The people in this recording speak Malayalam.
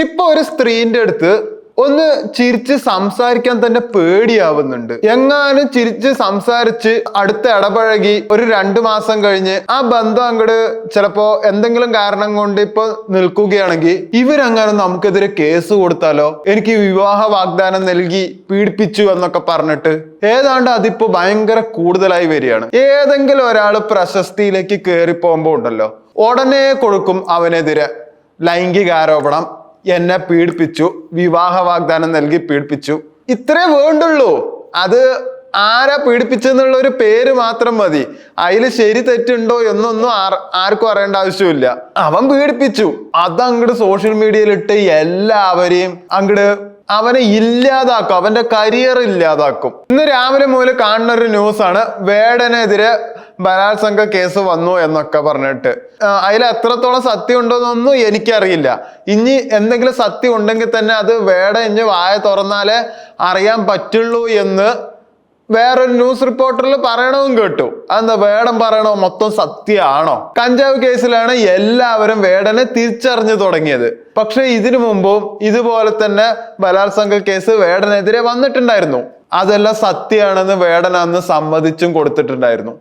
ഇപ്പൊ ഒരു സ്ത്രീന്റെ അടുത്ത് ഒന്ന് ചിരിച്ച് സംസാരിക്കാൻ തന്നെ പേടിയാവുന്നുണ്ട്. എങ്ങാനും ചിരിച്ച് സംസാരിച്ച് അടുത്ത് ഇടപഴകി ഒരു 2 മാസം കഴിഞ്ഞ് ആ ബന്ധം അങ്ങോട്ട് ചിലപ്പോ എന്തെങ്കിലും കാരണം കൊണ്ട് ഇപ്പൊ നിൽക്കുകയാണെങ്കിൽ ഇവരങ്ങനെ നമുക്കെതിരെ കേസ് കൊടുത്താലോ, എനിക്ക് വിവാഹ വാഗ്ദാനം നൽകി പീഡിപ്പിച്ചു എന്നൊക്കെ പറഞ്ഞിട്ട് ഏതാണ്ട് അതിപ്പോ ഭയങ്കര കൂടുതലായി വരികയാണ്. ഏതെങ്കിലും ഒരാള് പ്രശസ്തിയിലേക്ക് കയറി പോകുമ്പോ ഉണ്ടല്ലോ, ഉടനെ കൊടുക്കും അവനെതിരെ ലൈംഗികാരോപണം, എന്നെ പീഡിപ്പിച്ചു, വിവാഹ വാഗ്ദാനം നൽകി പീഡിപ്പിച്ചു. ഇത്രേ വേണ്ടുള്ളൂ. അത് ആരാ പീഡിപ്പിച്ചെന്നുള്ള ഒരു പേര് മാത്രം മതി. അതിൽ ശരി തെറ്റുണ്ടോ എന്നൊന്നും ആർക്കും അറിയേണ്ട ആവശ്യമില്ല. അവൻ പീഡിപ്പിച്ചു, അതങ്ങട് സോഷ്യൽ മീഡിയയിലിട്ട് എല്ലാവരെയും അങ്ങട് അവനെ ഇല്ലാതാക്കും, അവന്റെ കരിയർ ഇല്ലാതാക്കും. ഇന്ന് രാവിലെ മുതൽ കാണുന്ന ഒരു ന്യൂസ് ആണ്, വേടനെതിരെ ബലാത്സംഗ കേസ് വന്നു എന്നൊക്കെ പറഞ്ഞിട്ട്. അതിൽ എത്രത്തോളം സത്യം ഉണ്ടോന്നൊന്നും എനിക്കറിയില്ല. ഇനി എന്തെങ്കിലും സത്യം ഉണ്ടെങ്കിൽ തന്നെ അത് വേടൻ ഇനി വായ തുറന്നാലേ അറിയാൻ പറ്റുള്ളൂ എന്ന് വേറൊരു ന്യൂസ് റിപ്പോർട്ടറിൽ പറയണവും കേട്ടു. അതെന്താ വേടൻ പറയണോ മൊത്തം സത്യമാണോ? കഞ്ചാവ് കേസിലാണ് എല്ലാവരും വേടനെ തിരിച്ചറിഞ്ഞു തുടങ്ങിയത്. പക്ഷെ ഇതിനു മുമ്പും ഇതുപോലെ തന്നെ ബലാത്സംഗ കേസ് വേടനെതിരെ വന്നിട്ടുണ്ടായിരുന്നു. അതെല്ലാം സത്യമാണെന്ന് വേടൻ അന്ന് സമ്മതിച്ചും കൊടുത്തിട്ടുണ്ടായിരുന്നു.